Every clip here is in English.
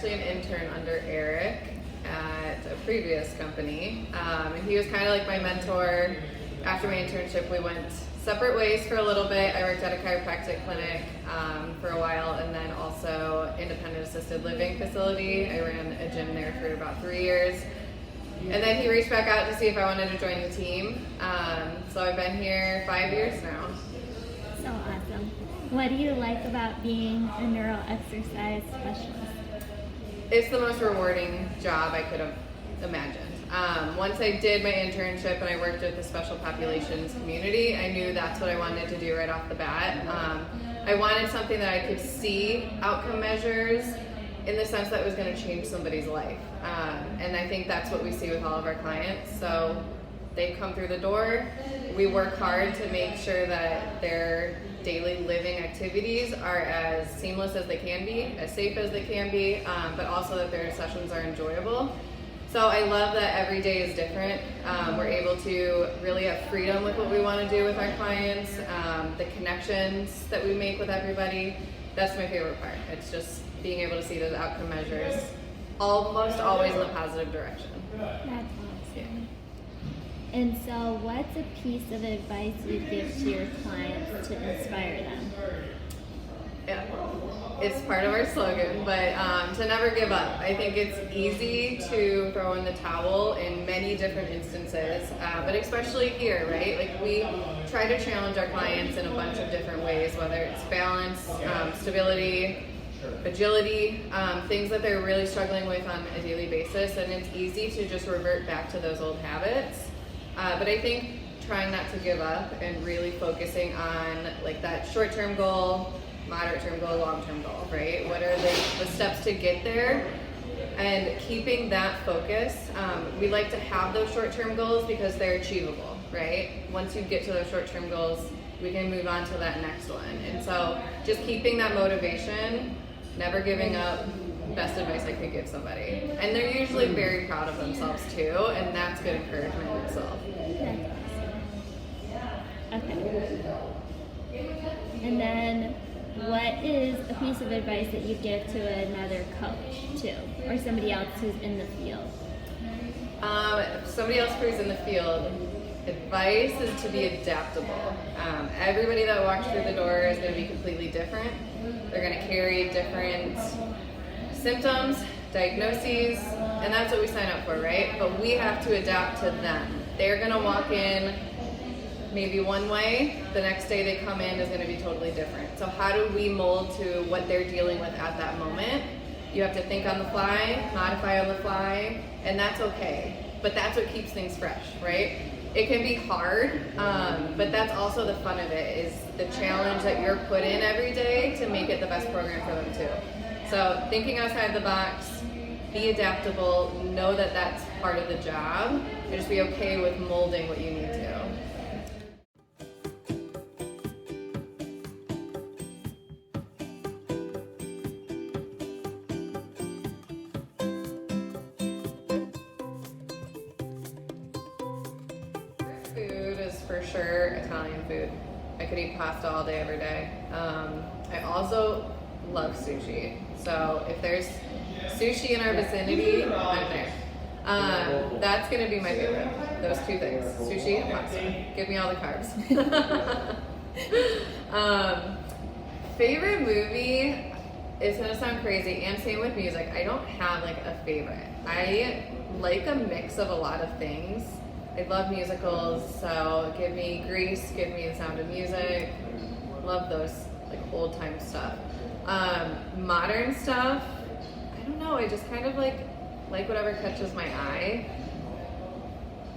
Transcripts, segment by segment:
actually an intern under Eric at a previous company, and he was kind of like my mentor. After my internship, we went separate ways for a little bit. I worked at a chiropractic clinic for a while, and then also independent assisted living facility. I ran a gym there for about 3 years. And then he reached back out to see if I wanted to join the team. So I've been here 5 years now. So awesome. What do you like about being a neuro-exercise specialist? It's the most rewarding job I could have imagined. Once I did my internship and I worked with the special populations community, I knew that's what I wanted to do right off the bat. I wanted something that I could see outcome measures in the sense that it was going to change somebody's life. And I think that's what we see with all of our clients. So they come through the door, we work hard to make sure that their daily living activities are as seamless as they can be, as safe as they can be, but also that their sessions are enjoyable. So I love that every day is different. We're able to really have freedom with what we want to do with our clients, the connections that we make with everybody. That's my favorite part. It's just being able to see those outcome measures almost always in the positive direction. That's awesome. Yeah. And so what's a piece of advice you give to your clients to inspire them? Yeah, it's part of our slogan, but to never give up. I think it's easy to throw in the towel in many different instances, but especially here, right? Like we try to challenge our clients in a bunch of different ways, whether it's balance, stability, agility, things that they're really struggling with on a daily basis, and it's easy to just revert back to those old habits. But I think trying not to give up and really focusing on like that short-term goal, moderate-term goal, long-term goal, right? What are the steps to get there? And keeping that focus. We like to have those short-term goals because they're achievable, right? Once you get to those short-term goals, we can move on to that next one. And so just keeping that motivation, never giving up, best advice I could give somebody. And they're usually very proud of themselves too, and that's good encouragement in itself. Okay. And then what is a piece of advice that you give to another coach too, or somebody else who's in the field? Somebody else who's in the field, advice is to be adaptable. Everybody that walks through the door is going to be completely different. They're going to carry different symptoms, diagnoses, and that's what we sign up for, right? But we have to adapt to them. They're going to walk in maybe one way, the next day they come in is going to be totally different. So how do we mold to what they're dealing with at that moment? You have to think on the fly, modify on the fly, and that's okay. But that's what keeps things fresh, right? It can be hard, but that's also the fun of it, is the challenge that you're put in every day to make it the best program for them too. So thinking outside the box, be adaptable, know that that's part of the job, and just be okay with molding what you need to. Food is for sure Italian food. I could eat pasta all day, every day. I also love sushi. So if there's sushi in our vicinity, I'm there. That's gonna be my favorite. Those two things, sushi and pasta. Give me all the carbs. Favorite movie is gonna sound crazy, and same with music. I don't have like a favorite. I like a mix of a lot of things. I love musicals, so give me Grease, give me The Sound of Music. Love those like old time stuff. Modern stuff, I don't know, I just kind of like whatever catches my eye.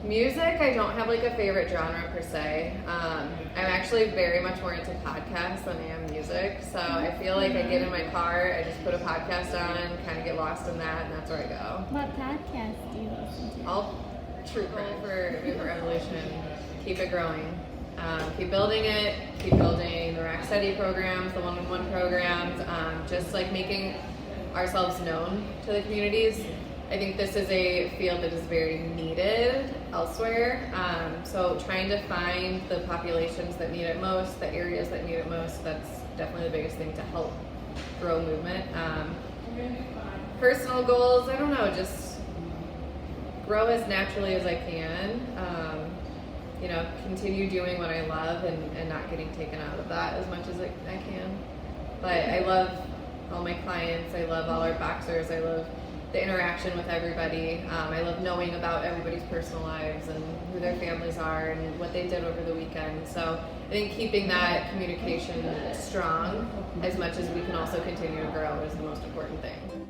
Music, I don't have like a favorite genre per se. I'm actually very much more into podcasts than I am music, so I feel like I get in my car, I just put a podcast on, kind of get lost in that, and that's where I go. What podcast do you listen to? All true crime for Movement Revolution. Keep it growing. Keep building it, keep building the Rack Steady programs, the one-on-one programs, just like making ourselves known to the communities. I think this is a field that is very needed elsewhere. So trying to find the populations that need it most, the areas that need it most, that's definitely the biggest thing to help grow movement. Personal goals, I don't know, just grow as naturally as I can. Continue doing what I love and not getting taken out of that as much as I can. But I love all my clients. I love all our boxers. I love the interaction with everybody. I love knowing about everybody's personal lives and who their families are and what they did over the weekend. So I think keeping that communication strong as much as we can also continue to grow is the most important thing.